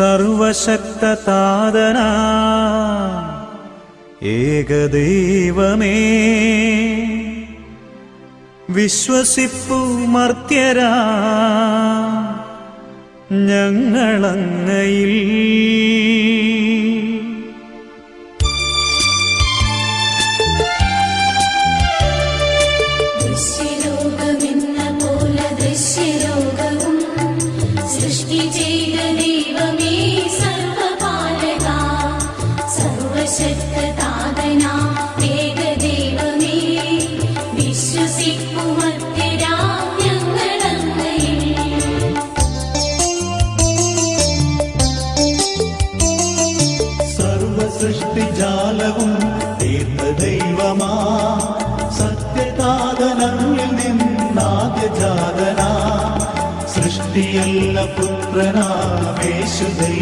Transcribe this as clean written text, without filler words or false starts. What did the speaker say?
സർവശക്തതാതനാ ഏകദൈവമേ, വിശ്വസിപ്പു മർത്യരാ ഞങ്ങളങ്ങയിൽ. സൃഷ്ടിജാലവും തീർത്ത ദൈവമാ, സത്യതാതനങ്ങിൽ നിന്നാദ്യജാതനാ, സൃഷ്ടിയല്ല പുത്രനാമേശു ദൈവം.